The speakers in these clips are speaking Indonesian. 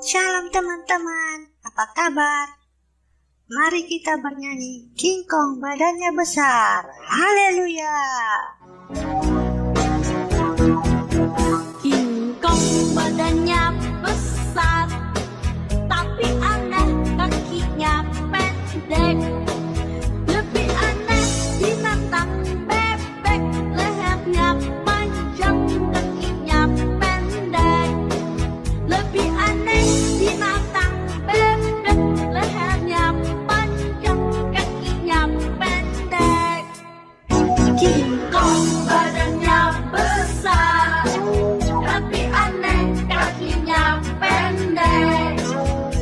Shalom teman-teman, apa kabar? Mari kita bernyanyi King Kong badannya besar. Haleluya. King Kong badannya besar, tapi aneh kakinya pendek. Lebih aneh binatang bebek, lehernya panjang, kakinya pendek. Lebih aneh binatang bebek, lehernya panjang, kakinya pendek. King Kong badannya besar, tapi aneh kakinya pendek.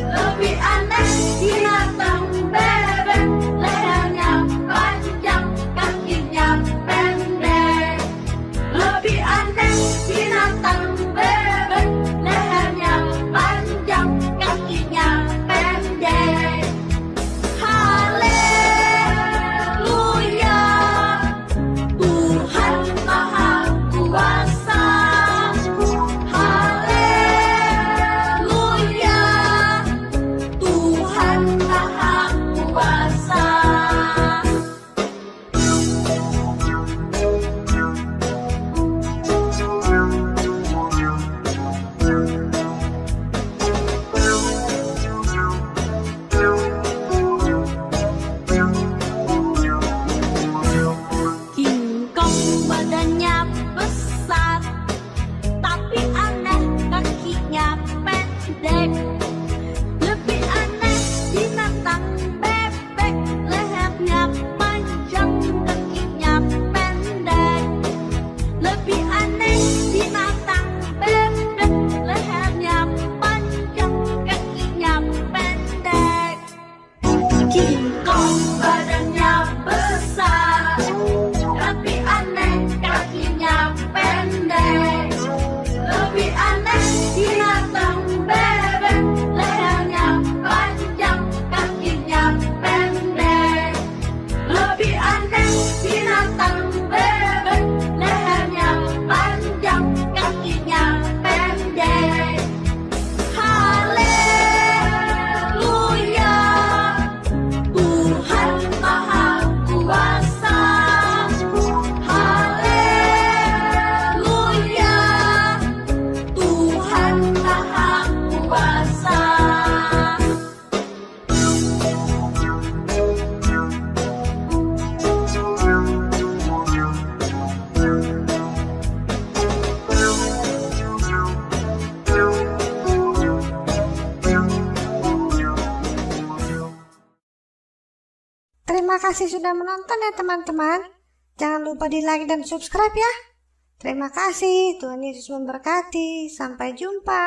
Lebih aneh binatang bebek, lehernya panjang, kakinya pendek. Lebih aneh binatang bebek, lehernya panjang, kakinya pendek. Haleluya, Tuhan Maha Kuasa. Haleluya, Tuhan Maha Kuasa. King Kong badannya besar, tapi aneh kakinya pendek. Lebih aneh binatang bebek, lehernya panjang, kakinya pendek. Lebih aneh binatang bebek, lehernya panjang, kakinya pendek. King Kong badannya besar, tapi aneh kakinya pendek. Lebih aneh binatang bebek, lehernya panjang, kakinya pendek. Lebih aneh binatang bebek, lehernya panjang, kakinya pendek. Haleluya, Tuhan Maha Kuasa. Haleluya, Tuhan Maha Kuasa. Terima kasih sudah menonton ya teman-teman. Jangan lupa di like dan subscribe ya. Terima kasih, Tuhan Yesus memberkati. Sampai jumpa.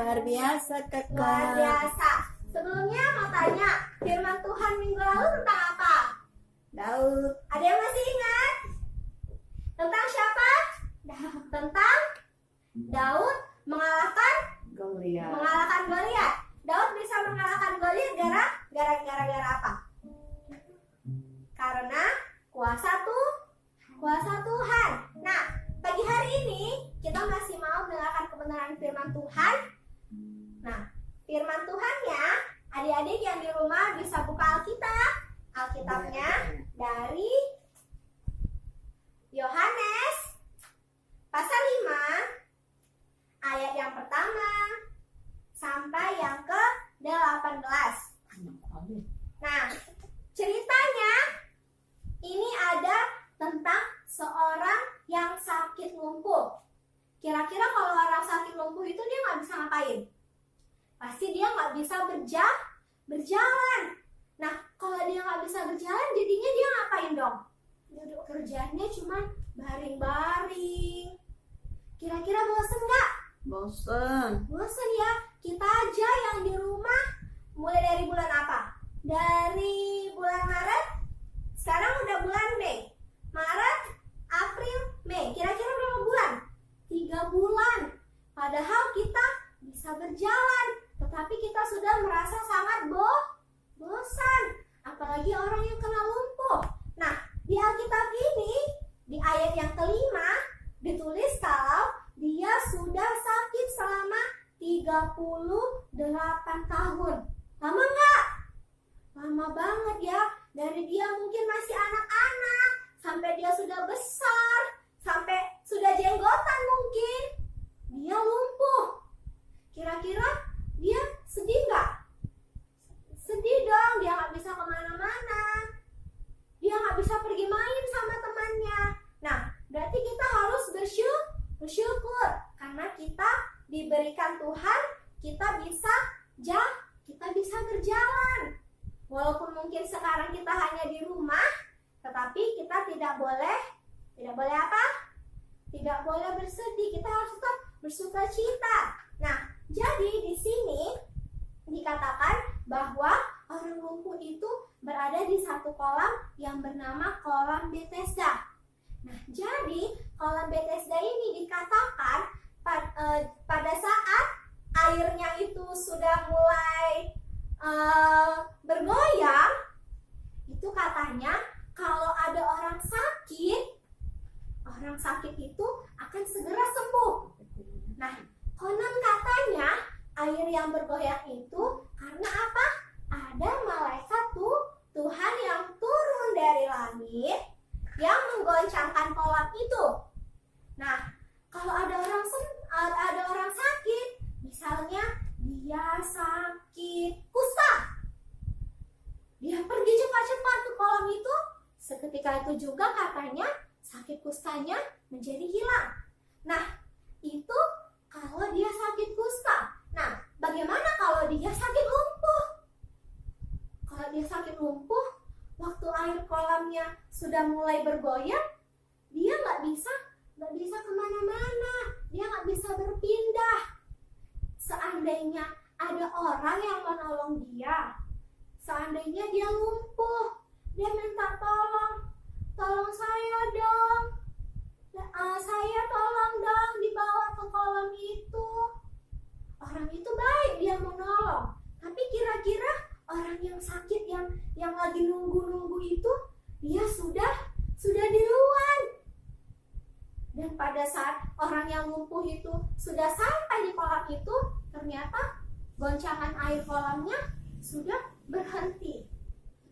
Luar biasa Luar kakak. biasa. Sebelumnya mau tanya, firman Tuhan minggu lalu tentang apa? Daud. Ada yang masih ingat? Tentang siapa? Tentang Daud mengalahkan Goliat. Goliat. Daud bisa mengalahkan Goliat gara-gara apa? Karena kuasa Tuhan. Nah, pagi hari ini kita masih mau mendengarkan kebenaran firman Tuhan. Nah, firman Tuhannya, adik-adik yang di rumah bisa buka Alkitabnya dari Yohanes pasal 5 ayat yang pertama sampai yang ke-18. Nah, ceritanya ini ada tentang seorang yang sakit lumpuh. Kira-kira kalau orang sakit lumpuh itu dia nggak bisa ngapain? Pasti dia nggak bisa berjalan. Nah, kalau dia nggak bisa berjalan, jadinya dia ngapain dong? Duduk kerjanya cuma baring-baring. Kira-kira bosen nggak? Bosen. Bosen ya. Kita aja yang di rumah mulai dari bulan apa? Dari bulan Maret. Sekarang udah bulan Mei. Maret, April, Mei. Kira-kira berapa bulan? 3 bulan. Padahal kita bisa berjalan, tetapi kita sudah merasa sangat bosan. Apalagi orang yang kena lumpuh. Nah, di Alkitab ini, di ayat yang kelima, ditulis kalau dia sudah sakit selama 38 tahun. Lama nggak? Lama banget ya. Dari dia mungkin masih anak-anak, sampai dia sudah besar, sampai sudah jenggotan mungkin. Dia lumpuh. Kira-kira dia sedih nggak? Sedih dong, dia nggak bisa kemana-mana. Dia nggak bisa pergi main sama temannya. Nah, berarti kita harus bersyukur. Karena kita diberikan Tuhan, kita bisa berjalan. Walaupun mungkin sekarang kita hanya di rumah, tetapi kita tidak boleh apa? Tidak boleh bersedih. Kita harus tetap bersukacita. Nah, jadi di sini dikatakan bahwa orang lumpuh itu berada di satu kolam yang bernama kolam Bethesda. Nah, jadi kolam Bethesda ini dikatakan pada saat airnya itu sudah mulai bergoyang, itu katanya kalau ada orang sakit itu akan segera sembuh. Nah, konon katanya air yang bergoyang itu karena apa? Ada malaikat Tuhan yang turun dari langit yang menggoncangkan kolam itu. Nah, kalau ada orang sakit, misalnya dia sakit kusta, dia pergi cepat-cepat ke kolam itu, seketika itu juga katanya sakit kustanya menjadi hilang. Nah, itu kalau dia sakit kusta. Nah, bagaimana kalau dia sakit lumpuh? Kalau dia sakit lumpuh, waktu air kolamnya sudah mulai bergoyang, dia nggak bisa kemana-mana, dia nggak bisa berpindah. Seandainya ada orang yang menolong dia, seandainya dia lumpuh, dia minta tolong saya dong, saya tolong dong dibawa ke kolam itu. Orang itu baik, dia mau nolong. Tapi kira-kira orang yang sakit yang lagi nunggu itu, dia sudah duluan. Dan pada saat orang yang lumpuh itu sudah sampai di kolam itu, ternyata goncangan air kolamnya sudah berhenti.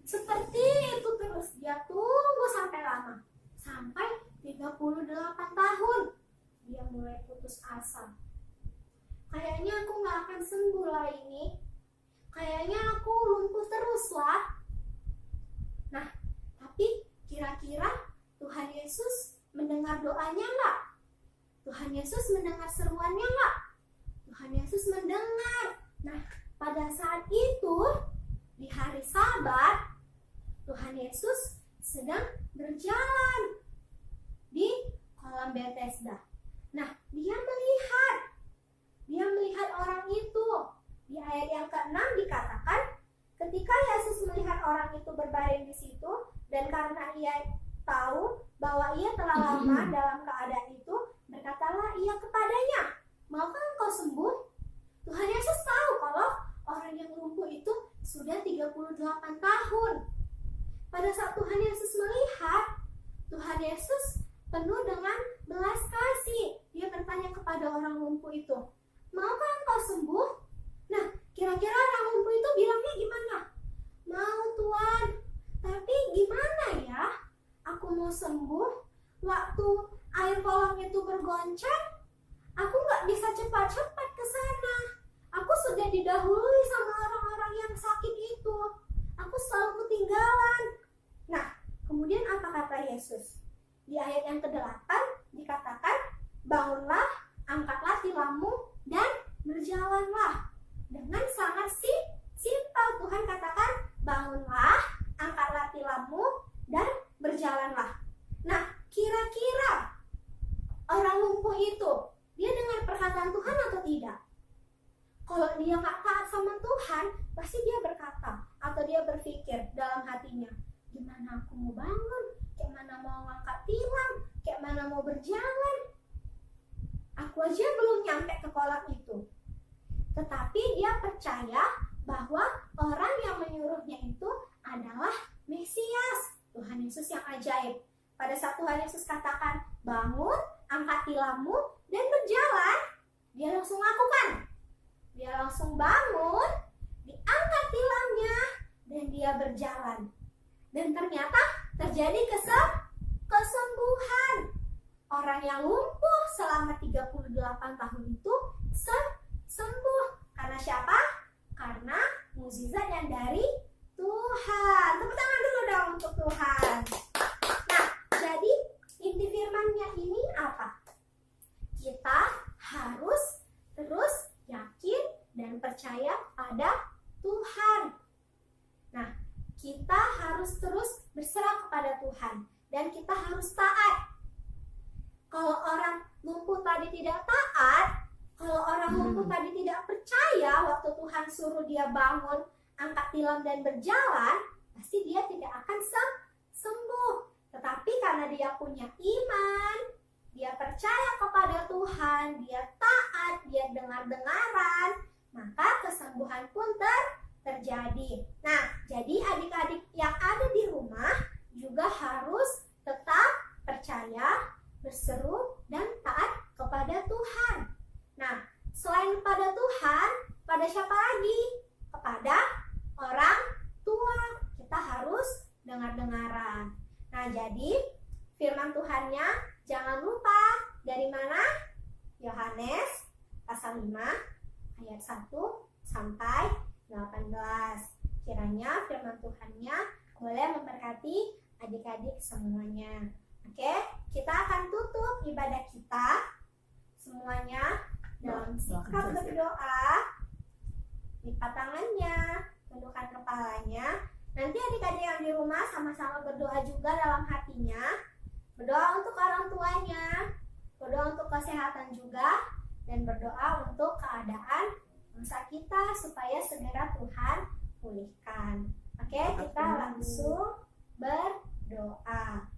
Seperti itu terus, dia tunggu sampai lama. Sampai 38 tahun dia mulai putus asa. Kayaknya aku gak akan sembuh lah ini. Kayaknya aku lumpuh terus lah. Nah, tapi kira-kira Tuhan Yesus mendengar doanya nggak? Tuhan Yesus mendengar seruannya nggak? Tuhan Yesus mendengar. Nah, pada saat itu, di hari Sabat, Tuhan Yesus sedang berjalan di kolam Bethesda. Nah, dia melihat orang itu ia tahu bahwa ia telah lama dalam keadaan itu, berkatalah ia kepadanya, maukah engkau sembuh? Tuhan Yesus tahu kalau orang yang lumpuh itu sudah 38 tahun. Pada saat Tuhan Yesus melihat, Tuhan Yesus penuh dengan belas kasih. Dia bertanya kepada orang lumpuh itu, maukah engkau sembuh? Nah, kira-kira orang lumpuh itu bilangnya gimana? Mau Tuhan, tapi gimana ya? Aku mau sembuh, waktu air kolam itu bergoncang, aku nggak bisa cepat-cepat ke sana. Aku sudah didahului sama orang-orang yang sakit itu. Aku selalu ketinggalan. Nah, kemudian apa kata Yesus? Di ayat yang ke-8 dikatakan, bangunlah, angkatlah tilammu, dan berjalanlah. Dengan sangat simpel Tuhan katakan, bangunlah, angkatlah tilammu, dan berjalanlah. Nah, kira-kira orang lumpuh itu, dia dengar perkataan Tuhan atau tidak? Kalau dia nggak taat sama Tuhan, pasti dia berkata atau dia berpikir dalam hatinya, gimana aku mau bangun, kayak mana mau ngangkat tilam, kayak mana mau berjalan. Aku aja belum nyampe ke kolam itu. Tetapi dia percaya bahwa orang yang menyuruhnya itu adalah Mesias, Tuhan Yesus yang ajaib. Pada saat Tuhan Yesus katakan, bangun, angkat tilammu, dan berjalan, dia langsung lakukan. Dia langsung bangun, diangkat tilamnya, dan dia berjalan. Dan ternyata terjadi kesembuhan. Orang yang lumpuh selama 38 tahun itu sembuh. Karena siapa? Karena mukjizat yang dari Tuhan. Tepuk tangan dulu dong untuk Tuhan. Nah, jadi inti firman-Nya ini apa? Kita harus terus yakin dan percaya pada Tuhan. Nah, kita harus terus berserah kepada Tuhan dan kita harus taat. Kalau orang lumpuh tadi tidak taat, kalau orang lumpuh tadi tidak percaya waktu Tuhan suruh dia bangun, angkat tilam dan berjalan, pasti dia tidak akan sembuh. Tetapi karena dia punya iman, dia percaya kepada Tuhan, dia taat, dia dengar-dengaran, maka kesembuhan pun terjadi. Nah, jadi adik-adik yang ada di rumah juga harus tetap percaya, berseru, dan taat kepada Tuhan. Nah, selain kepada Tuhan, pada siapa lagi? Kepada orang tua. Kita harus dengar-dengaran. Nah, jadi firman Tuhannya jangan lupa dari mana? Yohanes pasal 5 ayat 1 sampai 18. Kiranya firman Tuhannya boleh memberkati adik-adik semuanya. Oke, kita akan tutup ibadah kita semuanya dalam sikap berdoa. Lipat tangannya, tundukkan kepalanya. Nanti adik-adik yang di rumah sama-sama berdoa juga dalam hatinya. Berdoa untuk orang tuanya, berdoa untuk kesehatan juga, dan berdoa untuk keadaan bangsa kita supaya segera Tuhan pulihkan. Oke, kita langsung berdoa.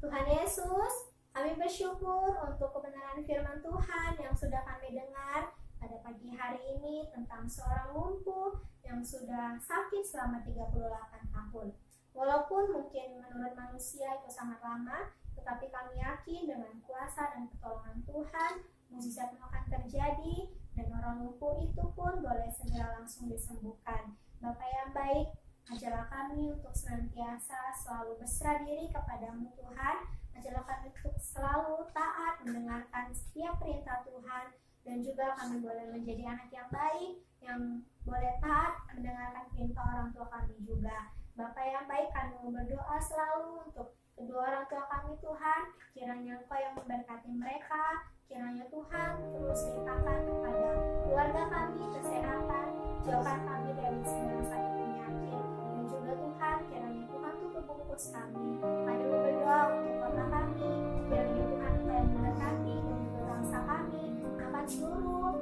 Tuhan Yesus, kami bersyukur untuk kebenaran firman Tuhan yang sudah kami dengar pada pagi hari ini tentang seorang lumpuh yang sudah sakit selama 38 tahun. Walaupun mungkin menurut manusia itu sangat lama, tetapi kami yakin dengan kuasa dan pertolongan Tuhan, mukjizat akan terjadi dan orang lumpuh itu pun boleh segera langsung disembuhkan. Bapak yang baik, ajarlah kami untuk senantiasa selalu berserah diri kepadamu Tuhan. Ajarlah kami untuk selalu taat mendengarkan setiap perintah Tuhan. Dan juga kami boleh menjadi anak yang baik, yang boleh taat mendengarkan perintah orang tua kami juga. Bapak yang baik, kami mau berdoa selalu untuk kedua orang tua kami Tuhan. Kiranya Engkau yang memberkati mereka. Kiranya Tuhan terus limpahkan kepada keluarga kami kesehatan. Jauhkan kami dari segala sakit penyakit. Dan juga Tuhan, kiranya Tuhan tutup bungkus kami. Kami mau berdoa untuk kota kami. Kiranya Tuhan Engkau yang memberkati dan juga bangsa kami. Akan seluruh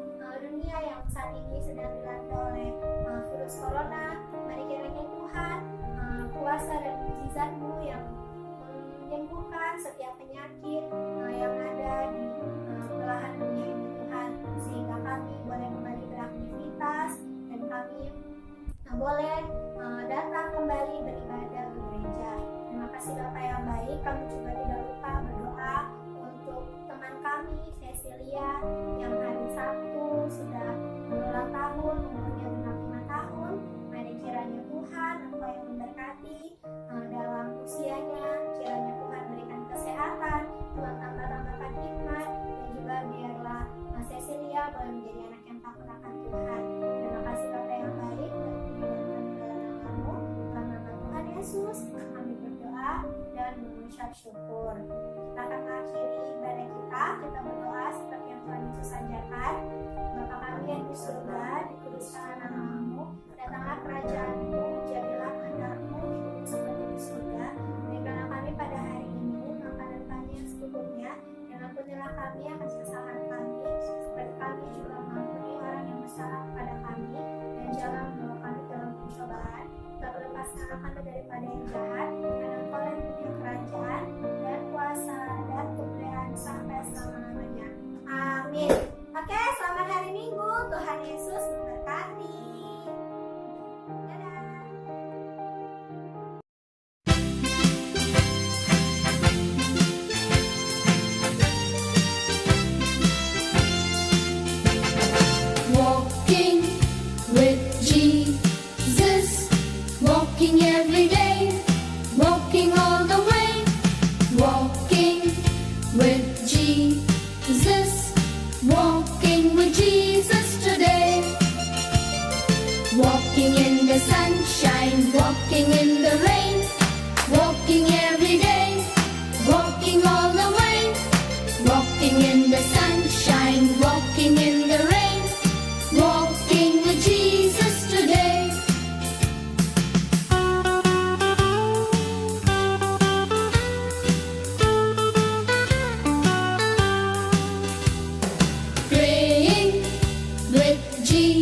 dunia yang saat ini sedang dilanda oleh virus corona. Mari kiranya Tuhan kuasa dan mukjizat-Mu menyembuhkan setiap penyakit yang ada di belahan dunia ini Tuhan, sehingga kami boleh kembali beraktivitas dan kami boleh datang kembali beribadah ke gereja. Terima kasih Bapak yang baik. Kami juga tidak lupa berdoa untuk teman kami Cecilia yang hari Sabtu sudah berulang tahun, umurnya 55 tahun. Mari kiranya Tuhan Engkau yang memberkati dalam usianya, kiranya Tuhan berikan kesehatan, Tuhan tambahkan hikmat, dan juga biarlah Cecilia boleh menjadi anak yang takut akan Tuhan. Terima kasih Bapak yang baik, Tuhan Yesus, kami berdoa dan mengucap syukur. Kita akan mengakhiri ibadah kita berdoa seperti yang Tuhan Yesus ajarkan. Bapa kami yang di surga, dikuduskanlah nama-Mu, datanglah kerajaan-Mu, jadilah kehendak-Mu di bumi seperti di surga. Berikanlah kami pada hari ini makanan kami yang secukupnya, dan ampunilah kami akan kesalahan kami, seperti kami juga mengampuni orang yang bersalah kepada kami, dan jangan membawa kami dalam pencobaan, tapi lepaskanlah kami daripada yang jahat, karena Engkau yang punya kerajaan dan kuasa dan kemuliaan sampai selama-lamanya. Amin. Oke, selamat hari Minggu. Tuhan Yesus memberkati. Dadah. Walking with Jesus, walking every day, walking all the way, walking with Jesus, walking with Jesus today. Walking in the sunshine, walking in the rain, walking every day, walking all the way, walking in the sunshine, walking in the rain, walking with Jesus today. Praying with Jesus.